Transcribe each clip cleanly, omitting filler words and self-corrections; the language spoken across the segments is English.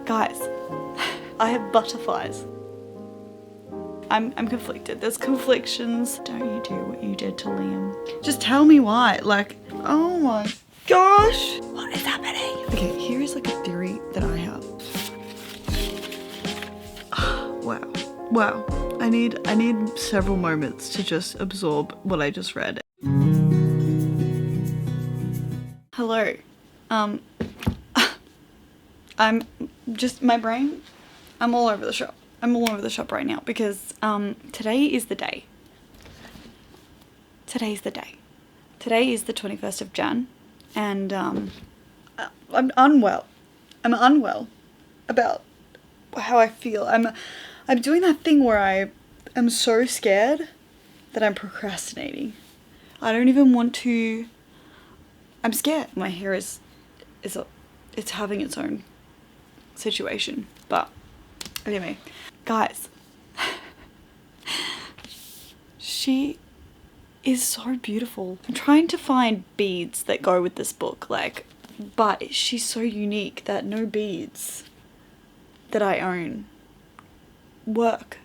Guys, I have butterflies. I'm conflicted. There's conflictions. Don't you do what you did to Liam. Just tell me why. Like, oh my gosh. What is happening? Okay, here is like a theory that I have. Wow. Wow. I need several moments to just absorb what I just read. Hello. I'm just, my brain, I'm all over the shop. I'm all over the shop right now because today is the day. Today's the day. Today is the 21st of Jan and I'm unwell. I'm unwell about how I feel. I'm doing that thing where I am so scared that I'm procrastinating. I don't even want to. I'm scared. My hair it's having its own situation. But anyway, guys, she is so beautiful. I'm trying to find beads that go with this book, like, but she's so unique that no beads that I own work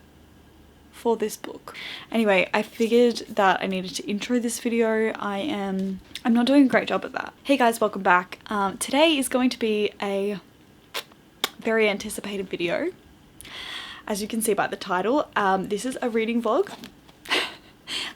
for this book. Anyway, I figured that I needed to intro this video. I'm not doing a great job at that. Hey guys, welcome back. Today is going to be a very anticipated video. As you can see by the title, this is a reading vlog.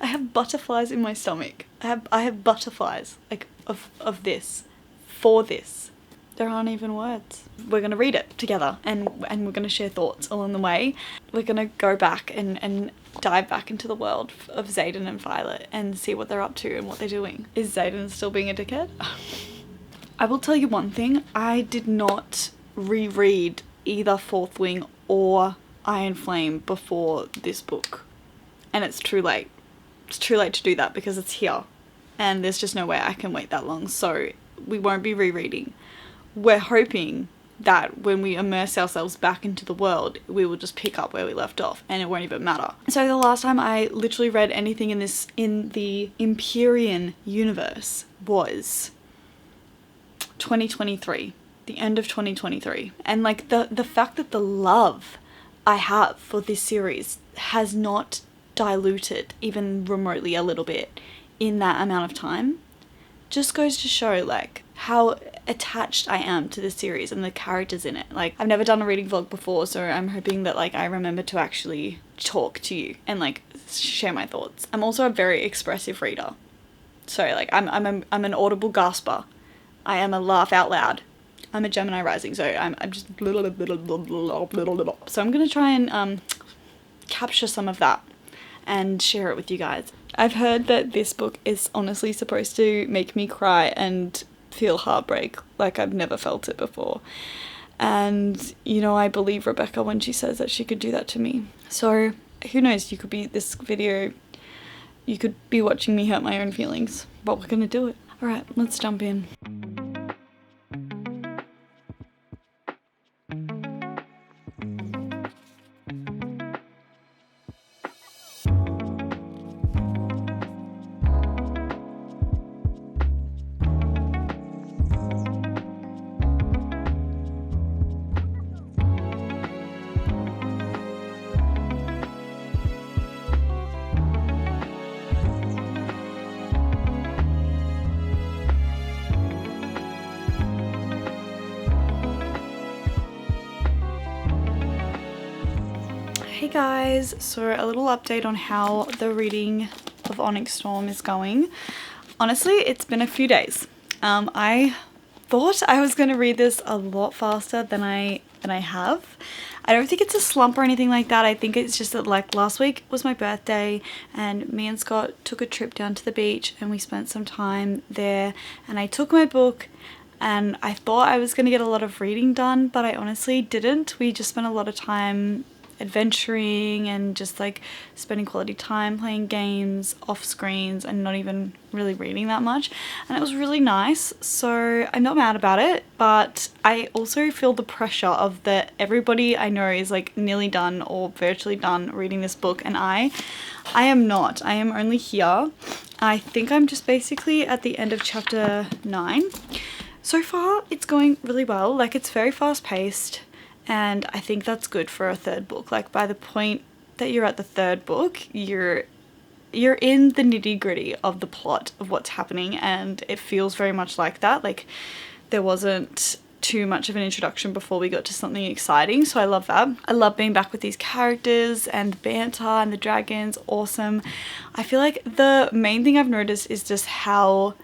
I have butterflies in my stomach. I have butterflies, like, of this, for this. There aren't even words. We're gonna read it together and we're gonna share thoughts along the way. We're gonna go back and dive back into the world of Xaden and Violet and see what they're up to and what they're doing. Is Xaden still being a dickhead? I will tell you one thing, I did not reread either Fourth Wing or Iron Flame before this book. And it's too late. It's too late to do that because it's here. And there's just no way I can wait that long. So we won't be rereading. We're hoping that when we immerse ourselves back into the world, we will just pick up where we left off and it won't even matter. So the last time I literally read anything in the Empyrean universe was 2023, the end of 2023. And like the fact that the love I have for this series has not diluted even remotely a little bit in that amount of time just goes to show like how attached I am to the series and the characters in it. Like, I've never done a reading vlog before, so I'm hoping that like I remember to actually talk to you and like share my thoughts. I'm also a very expressive reader, so like I'm an audible gasper. I am a laugh out loud. I'm a Gemini rising, so I'm just so I'm gonna try and capture some of that and share it with you guys. I've heard that this book is honestly supposed to make me cry and feel heartbreak like I've never felt it before. And, you know, I believe Rebecca when she says that she could do that to me. So, who knows, you could be this video, you could be watching me hurt my own feelings, but we're gonna do it. Alright, let's jump in. Hey guys, so a little update on how the reading of Onyx Storm is going. Honestly, it's been a few days. I thought I was going to read this a lot faster than I have. I don't think it's a slump or anything like that. I think it's just that like last week was my birthday and me and Scott took a trip down to the beach and we spent some time there, and I took my book and I thought I was going to get a lot of reading done, but I honestly didn't. We just spent a lot of time adventuring and just like spending quality time playing games off screens and not even really reading that much, and it was really nice, so I'm not mad about it. But I also feel the pressure of that everybody I know is like nearly done or virtually done reading this book, and I am not. I am only here. I think I'm just basically at the end of chapter 9. So far it's going really well. Like, it's very fast paced And I think that's good for a third book. Like by the point that you're at the third book, you're in the nitty-gritty of the plot of what's happening, and it feels very much like that. Like there wasn't too much of an introduction before we got to something exciting, so I love that. I love being back with these characters and banter and the dragons. Awesome. I feel like the main thing I've noticed is just how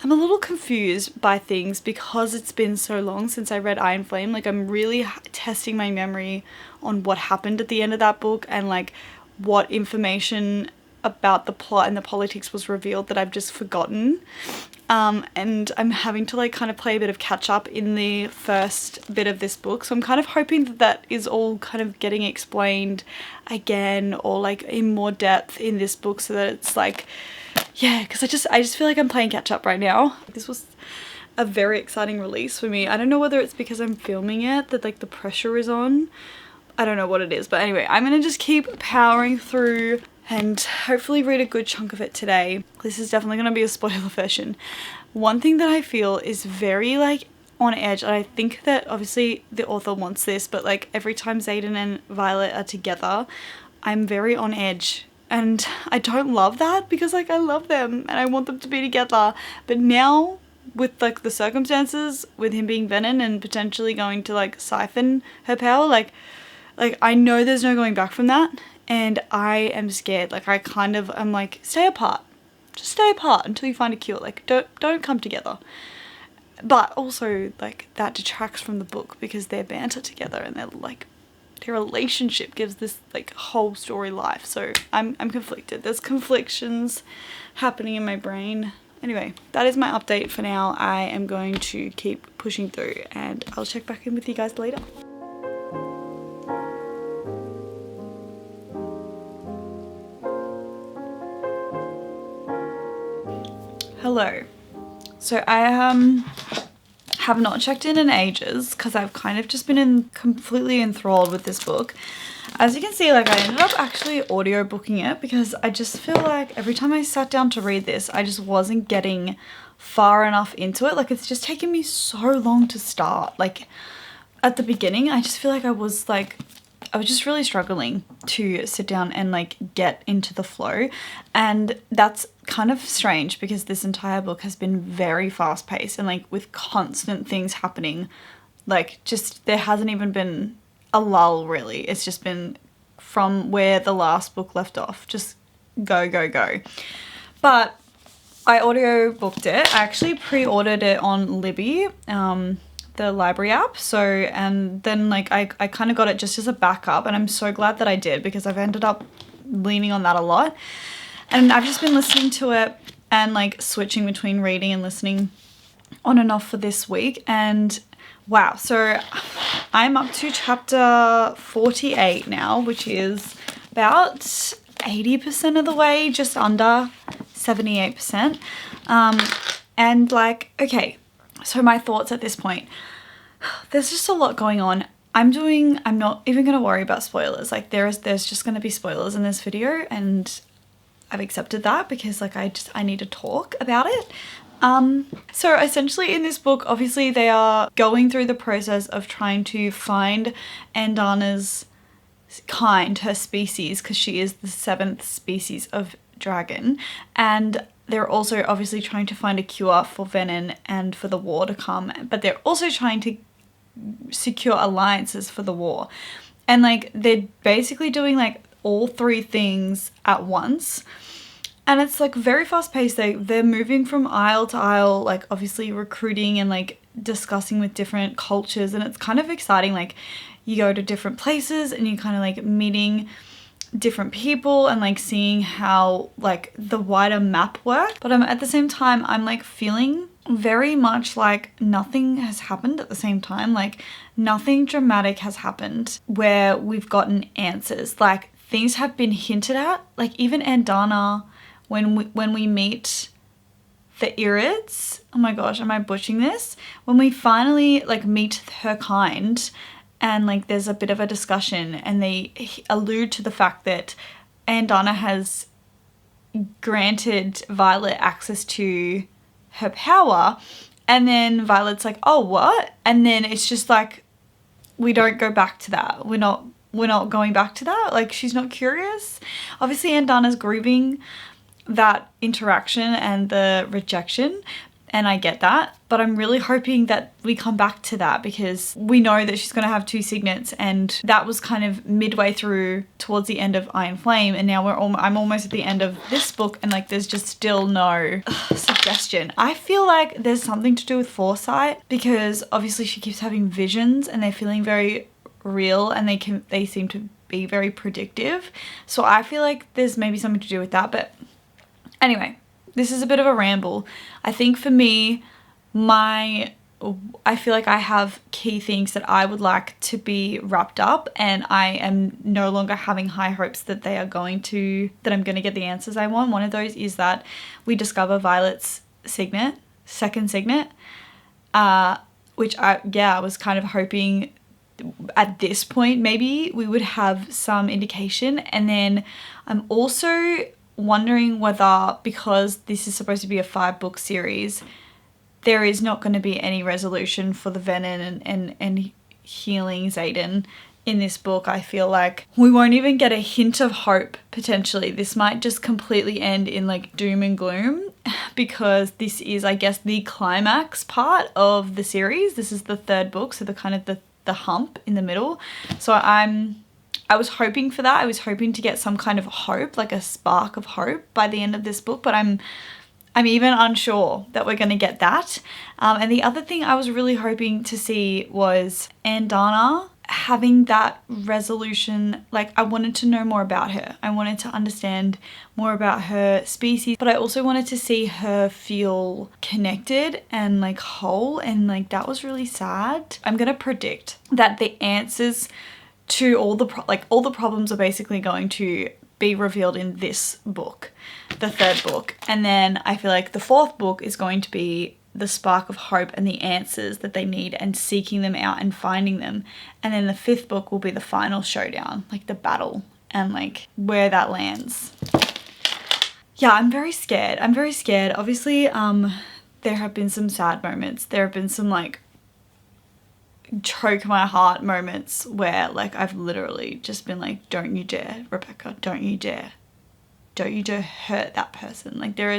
I'm a little confused by things because it's been so long since I read Iron Flame. Like I'm really testing my memory on what happened at the end of that book and like what information about the plot and the politics was revealed that I've just forgotten. And I'm having to like kind of play a bit of catch up in the first bit of this book. So I'm kind of hoping that that is all kind of getting explained again or like in more depth in this book so that it's like, yeah, because I just feel like I'm playing catch up right now. This was a very exciting release for me. I don't know whether it's because I'm filming it that like the pressure is on. I don't know what it is, but anyway, I'm gonna just keep powering through and hopefully read a good chunk of it today. This is definitely going to be a spoiler version. One thing that I feel is very like on edge, and I think that obviously the author wants this, but like every time Xaden and Violet are together, I'm very on edge. And I don't love that because like I love them and I want them to be together. But now with like the circumstances with him being Venom and potentially going to like siphon her power, like I know there's no going back from that. And I am scared. Like I'm like, stay apart. Just stay apart until you find a cure. Like don't come together. But also like that detracts from the book because they're banter together and they're like their relationship gives this like whole story life. So I'm conflicted. There's conflictions happening in my brain. Anyway, that is my update for now. I am going to keep pushing through and I'll check back in with you guys later. Hello. So I have not checked in ages because I've kind of just been completely enthralled with this book. As you can see, like I ended up actually audiobooking it because I just feel like every time I sat down to read this, I just wasn't getting far enough into it. Like it's just taken me so long to start. Like at the beginning, I just feel like I was just really struggling to sit down and like get into the flow, and that's kind of strange because this entire book has been very fast paced and like with constant things happening. Like just there hasn't even been a lull really. It's just been from where the last book left off, just go go go. But I audiobooked it. I actually pre-ordered it on Libby, the library app. So, and then like I kind of got it just as a backup, and I'm so glad that I did because I've ended up leaning on that a lot. And I've just been listening to it and like switching between reading and listening on and off for this week. And wow, so I'm up to chapter 48 now, which is about 80% of the way, just under 78%. And like, okay, so my thoughts at this point, there's just a lot going on. I'm not even going to worry about spoilers. Like there's just going to be spoilers in this video, and I've accepted that because like I need to talk about it. So essentially in this book, obviously they are going through the process of trying to find Andana's kind, her species, because she is the 7th species of dragon. And they're also obviously trying to find a cure for Venom and for the war to come, but they're also trying to secure alliances for the war. And like they're basically doing like all 3 things at once. And it's like very fast paced. They're moving from isle to isle, like obviously recruiting and like discussing with different cultures, and it's kind of exciting. Like you go to different places and you kind of like meeting different people and like seeing how like the wider map works. But at the same time, I'm like feeling very much like nothing has happened at the same time. Like nothing dramatic has happened where we've gotten answers. Like things have been hinted at. Like even Andana, when we meet the Irids, oh my gosh, am I butchering this? When we finally like meet her kind, and like there's a bit of a discussion and they allude to the fact that Andana has granted Violet access to her power, and then Violet's like, oh what? And then it's just like we don't go back to that. We're not going back to that. Like, she's not curious. Obviously, Andana's grieving that interaction and the rejection, and I get that, but I'm really hoping that we come back to that, because we know that she's going to have 2 signets, and that was kind of midway through towards the end of Iron Flame, and now I'm almost at the end of this book, and like there's just still no suggestion. I feel like there's something to do with foresight, because obviously she keeps having visions and they're feeling very real, and they seem to be very predictive. So I feel like there's maybe something to do with that. But anyway, this is a bit of a ramble. I think for me, I feel like I have key things that I would like to be wrapped up, and I am no longer having high hopes that I'm going to get the answers I want. One of those is that we discover Violet's signet, second signet, which I was kind of hoping at this point maybe we would have some indication. And then I'm also wondering whether, because this is supposed to be a 5-book series, there is not going to be any resolution for the Venom and healing Xaden in this book. I feel like we won't even get a hint of hope, potentially. This might just completely end in like doom and gloom, because this is, I guess, the climax part of the series. This is the 3rd book, so the kind of the hump in the middle. So I was hoping for that. I was hoping to get some kind of hope, like a spark of hope by the end of this book, but I'm even unsure that we're going to get that. And the other thing I was really hoping to see was Andana having that resolution. Like, I wanted to know more about her. I wanted to understand more about her species, but I also wanted to see her feel connected and like whole, and like that was really sad. I'm going to predict that the answers to all the problems are basically going to be revealed in this book, the 3rd book. And then I feel like the 4th book is going to be the spark of hope and the answers that they need, and seeking them out and finding them. And then the 5th book will be the final showdown, like the battle, and like where that lands. Yeah, I'm very scared. Obviously, there have been some sad moments. There have been some like choke my heart moments where like I've literally just been like, don't you dare, Rebecca, don't you dare hurt that person. Like there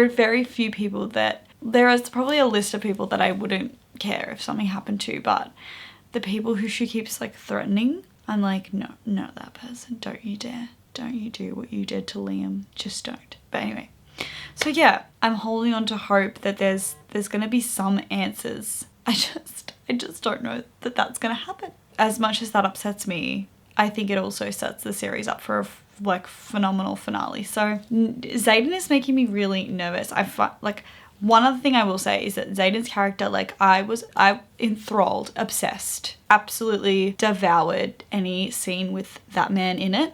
are very few people that, there is probably a list of people that I wouldn't care if something happened to, but the people who she keeps like threatening, I'm like, no, not that person, don't you dare, don't you do what you did to Liam, just don't. But anyway, so yeah, I'm holding on to hope that there's gonna be some answers. I just don't know that that's gonna happen. As much as that upsets me, I think it also sets the series up for a like phenomenal finale. So Xaden is making me really nervous. Like, one other thing I will say is that Xaden's character, like I enthralled, obsessed, absolutely devoured any scene with that man in it.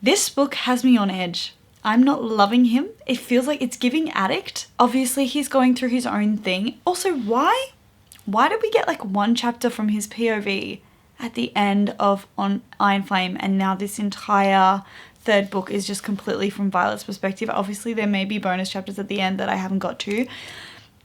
This book has me on edge. I'm not loving him. It feels like it's giving addict. Obviously he's going through his own thing. Also, why did we get like 1 chapter from his POV at the end of on Iron Flame, and now this entire 3rd book is just completely from Violet's perspective? Obviously there may be bonus chapters at the end that I haven't got to,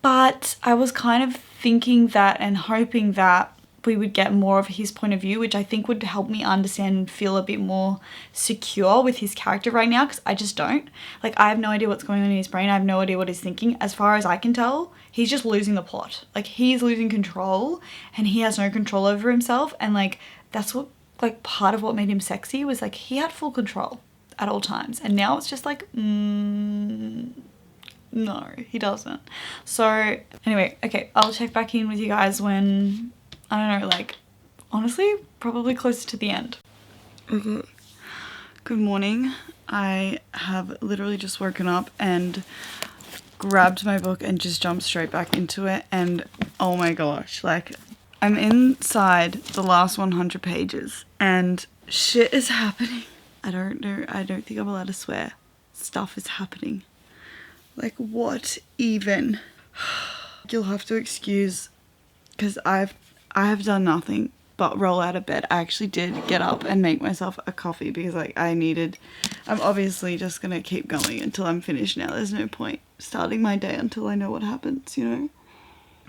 but I was kind of thinking that and hoping that we would get more of his point of view, which I think would help me understand and feel a bit more secure with his character right now, because I just don't. Like, I have no idea what's going on in his brain. I have no idea what he's thinking. As far as I can tell, he's just losing the plot. Like, he's losing control, and he has no control over himself. And like, that's what, like, part of what made him sexy was like he had full control at all times. And now it's just like, no, he doesn't. So anyway, okay, I'll check back in with you guys when, I don't know, like, honestly, probably closer to the end. Okay. Good morning. I have literally just woken up and grabbed my book and just jumped straight back into it. And oh my gosh, like, I'm inside the last 100 pages and shit is happening. I don't know. I don't think I'm allowed to swear. Stuff is happening. Like, what even? You'll have to excuse, because I have done nothing but roll out of bed. I actually did get up and make myself a coffee because like I'm obviously just gonna keep going until I'm finished now. There's no point starting my day until I know what happens, you know?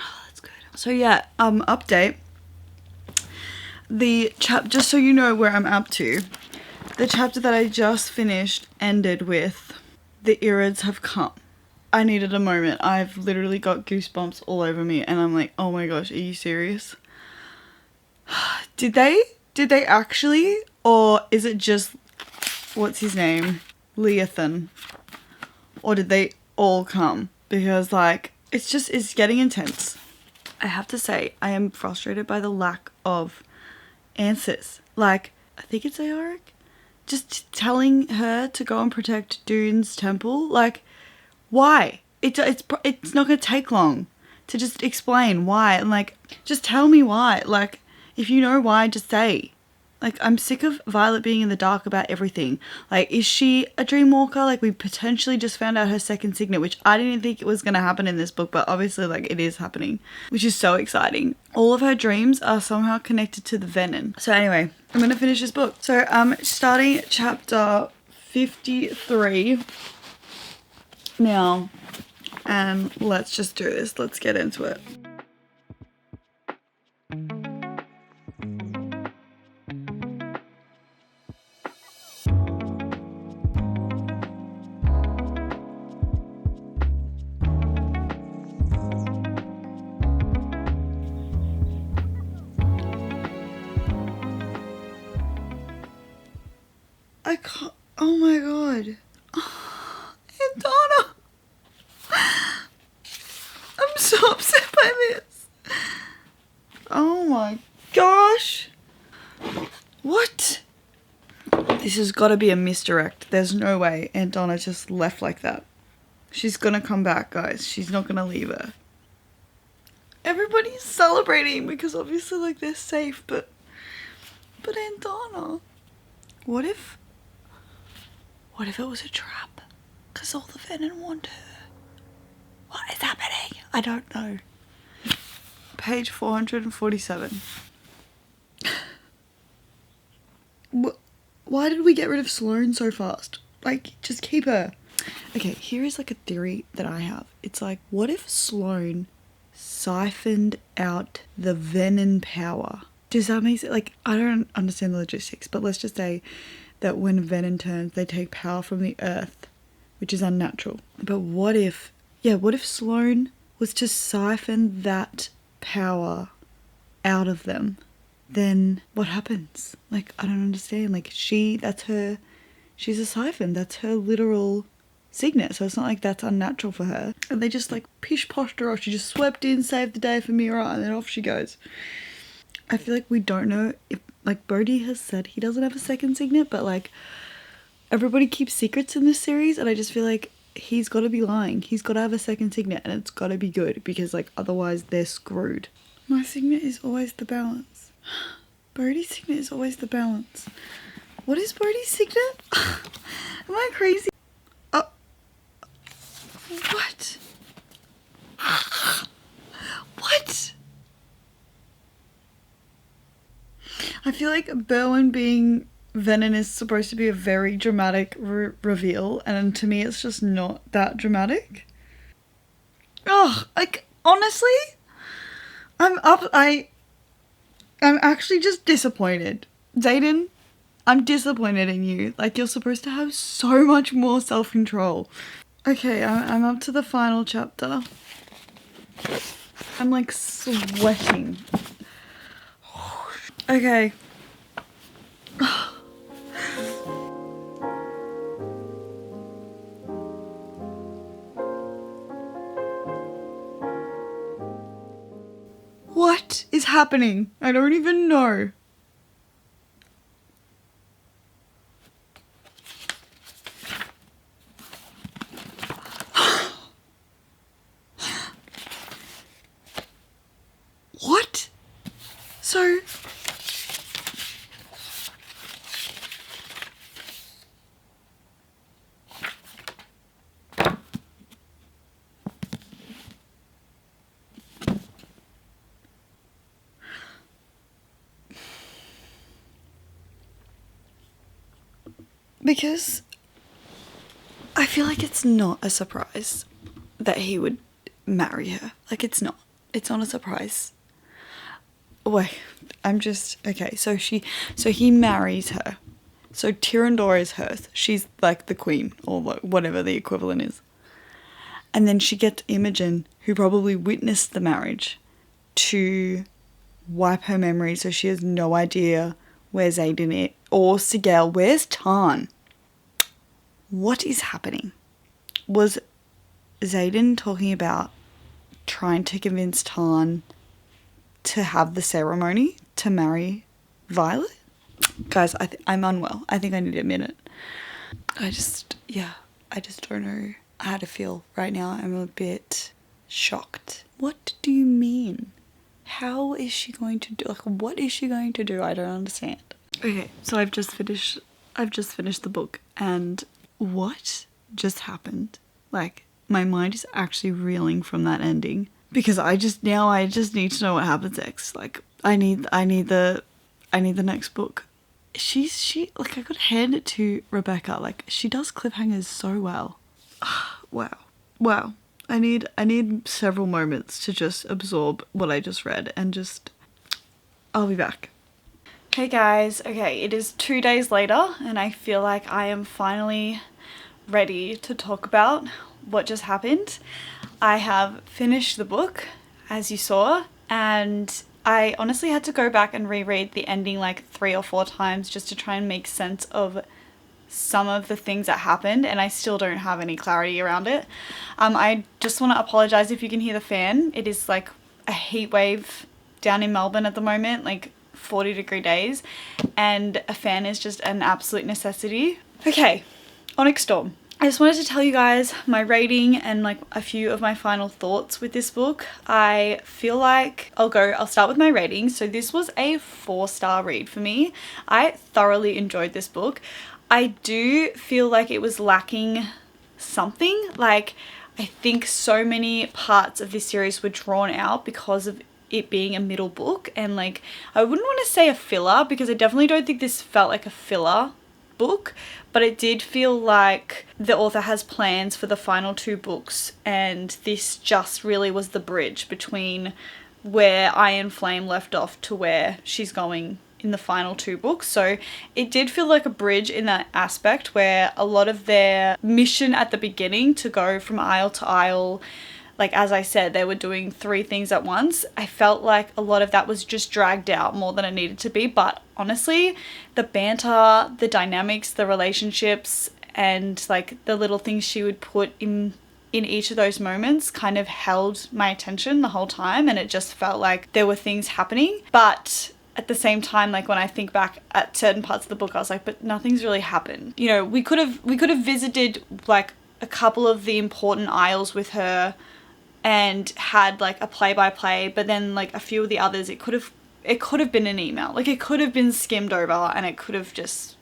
Oh, that's good. So yeah, update. just so you know where I'm up to, the chapter that I just finished ended with the Irids have come. I needed a moment. I've literally got goosebumps all over me and I'm like, oh my gosh, are you serious? Did they actually, or is it just, what's his name, Leothan? Or did they all come? Because like, it's getting intense. I have to say, I am frustrated by the lack of answers. Like, I think it's Aoric, just telling her to go and protect Dune's temple. Like, why? It's not gonna take long to just explain why, and like, just tell me why. Like, if you know why, just say. Like, I'm sick of Violet being in the dark about everything. Like, is she a dreamwalker? Like, we potentially just found out her second signet, which I didn't think it was going to happen in this book, but obviously, like, it is happening, which is so exciting. All of her dreams are somehow connected to the Venom. So anyway, I'm going to finish this book. So I'm starting chapter 53 now, and let's just do this. Let's get into it. I can't, oh my god. And Donna. I'm so upset by this. Oh my gosh. What? This has got to be a misdirect. There's no way Aunt Donna just left like that. She's gonna come back, guys. She's not gonna leave her. Everybody's celebrating because obviously, like, they're safe, but Aunt Donna. What if it was a trap? Because all the Venom want her. What is happening? I don't know. Page 447. Why did we get rid of Sloane so fast? Like, just keep her. Okay, here is like a theory that I have. It's like, what if Sloane siphoned out the Venom power? Does that make sense? Like, I don't understand the logistics, but let's just say that when Venom turns, they take power from the earth, which is unnatural. But what if Sloane was to siphon that power out of them? Then what happens? Like, I don't understand. Like, she's a siphon. That's her literal signet. So it's not like that's unnatural for her. And they just like pish-poshed her off. She just swept in, saved the day for Mira, and then off she goes. I feel like we don't know if, like, Bodhi has said he doesn't have a second signet, but like, everybody keeps secrets in this series, and I just feel like he's got to be lying. He's got to have a second signet, and it's got to be good, because like, otherwise they're screwed. My signet is always the balance. Bodhi's signet is always the balance. What is Bodhi's signet? Am I crazy? What? What? I feel like Berwin being Venom is supposed to be a very dramatic reveal, and to me it's just not that dramatic. Oh, like, honestly, I'm actually just disappointed. Zayden, I'm disappointed in you. Like, you're supposed to have so much more self-control. Okay, I'm up to the final chapter. I'm like sweating. Okay. What is happening? I don't even know. What? So... Because I feel like it's not a surprise that he would marry her. Like, it's not. It's not a surprise. wait, okay, so he marries her. So Tyrandor is hers. She's like the queen, or whatever the equivalent is. And then she gets Imogen, who probably witnessed the marriage, to wipe her memory so she has no idea where Xaden is. Or Sigel, where's Tarn? What is happening? Was Xaden talking about trying to convince Tarn to have the ceremony to marry Violet? Guys, I'm unwell. I think I need a minute. I just don't know how to feel right now. I'm a bit shocked. What do you mean? How is she going to do, like, what is she going to do? I don't understand. Okay, so I've just finished the book, and what just happened? Like, my mind is actually reeling from that ending, because I just need to know what happens next. Like, I need the next book. She like, I gotta hand it to Rebecca. Like, she does cliffhangers so well. Wow. I need several moments to just absorb what I just read, and I'll be back. Hey guys, okay, it is 2 days later, and I feel like I am finally ready to talk about what just happened. I have finished the book, as you saw, and I honestly had to go back and reread the ending like 3 or 4 times just to try and make sense of some of the things that happened, and I still don't have any clarity around it. I just want to apologize if you can hear the fan. It is like a heat wave down in Melbourne at the moment, like 40-degree days, and a fan is just an absolute necessity. Okay, Onyx Storm. I just wanted to tell you guys my rating and like a few of my final thoughts with this book. I feel like I'll start with my rating. So this was a 4-star read for me. I thoroughly enjoyed this book. I do feel like it was lacking something. Like, I think so many parts of this series were drawn out because of it being a middle book, and like, I wouldn't want to say a filler, because I definitely don't think this felt like a filler book, but it did feel like the author has plans for the final 2 books, and this just really was the bridge between where Iron Flame left off to where she's going in the final 2 books. So it did feel like a bridge in that aspect, where a lot of their mission at the beginning to go from isle to isle, like, as I said, they were doing 3 things at once. I felt like a lot of that was just dragged out more than it needed to be. But honestly, the banter, the dynamics, the relationships, and like the little things she would put in each of those moments kind of held my attention the whole time, and it just felt like there were things happening. But at the same time, like, when I think back at certain parts of the book, I was like, but nothing's really happened. You know, we could have visited like a couple of the important isles with her and had like a play-by-play, but then like a few of the others, it could have been an email. Like, it could have been skimmed over, and it could have just,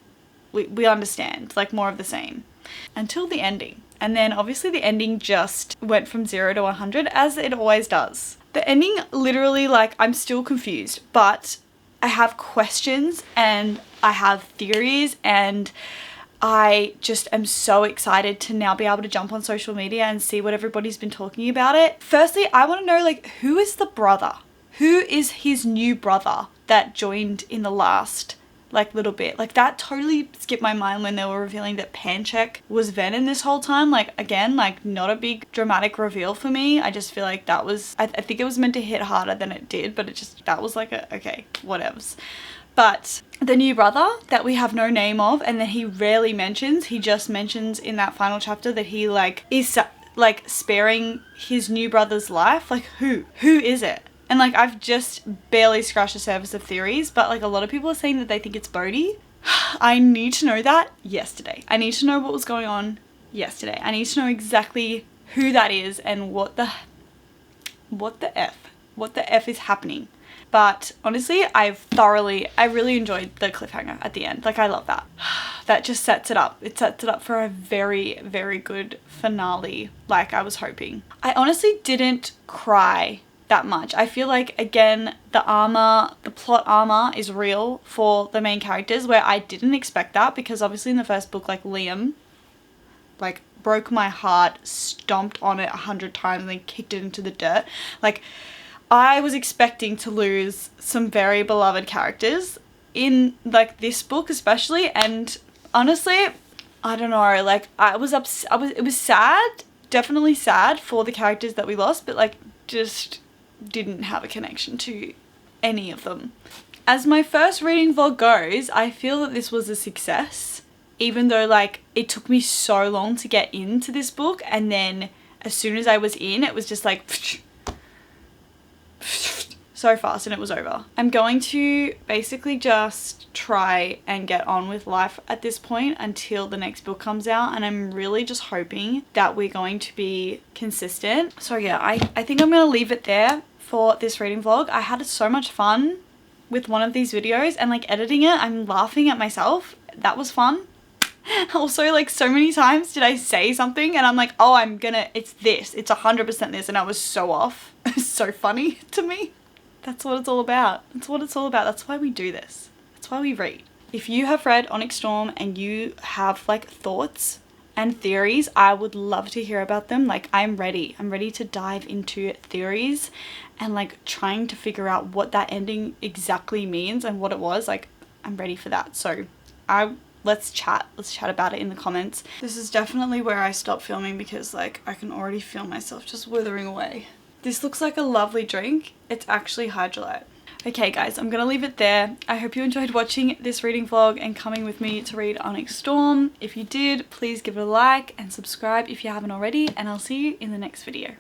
we understand, like, more of the same until the ending. And then obviously the ending just went from 0 to 100, as it always does. The ending, literally, like, I'm still confused, but I have questions and I have theories, and I just am so excited to now be able to jump on social media and see what everybody's been talking about it. Firstly, I want to know, like, who is the brother? Who is his new brother that joined in the last, like, little bit? Like, that totally skipped my mind when they were revealing that Panchek was Venom this whole time. Like, again, like, not a big dramatic reveal for me. I just feel like that was, I think it was meant to hit harder than it did, but it just, that was like okay, whatevs. But the new brother that we have no name of, and that he rarely mentions, he just mentions in that final chapter that he like is like sparing his new brother's life. Like, who is it? And like, I've just barely scratched the surface of theories, but like, a lot of people are saying that they think it's Bodhi. I need to know that yesterday. I need to know what was going on yesterday. I need to know exactly who that is and what the F is happening. But honestly, I really enjoyed the cliffhanger at the end. Like, I love that. That just sets it up. It sets it up for a very, very good finale, like I was hoping. I honestly didn't cry that much. I feel like, again, the plot armor is real for the main characters, where I didn't expect that, because obviously in the first book, like, Liam, like, broke my heart, stomped on it 100 times, and then kicked it into the dirt. Like, I was expecting to lose some very beloved characters in like this book especially, and honestly, I don't know, like it was sad, definitely sad for the characters that we lost, but like just didn't have a connection to any of them. As my first reading vlog goes, I feel that this was a success, even though like it took me so long to get into this book, and then as soon as I was in, it was just like so fast and it was over. I'm going to basically just try and get on with life at this point until the next book comes out, and I'm really just hoping that we're going to be consistent. So yeah, I think I'm gonna leave it there for this reading vlog. I had so much fun with one of these videos, and like editing it, I'm laughing at myself. That was fun. Also, like so many times did I say something and I'm like, oh, it's this, it's 100% this, and I was so off. It's so funny to me. That's what it's all about. That's what it's all about. That's why we do this. That's why we read. If you have read Onyx Storm and you have like thoughts and theories, I would love to hear about them. Like I'm ready to dive into theories and like trying to figure out what that ending exactly means and what it was. Like I'm ready for that. So let's chat about it in the comments. This is definitely where I stop filming because like I can already feel myself just withering away. This looks like a lovely drink. It's actually Hydrolite. Okay guys, I'm gonna leave it there. I hope you enjoyed watching this reading vlog and coming with me to read Onyx Storm. If you did, please give it a like and subscribe if you haven't already, and I'll see you in the next video.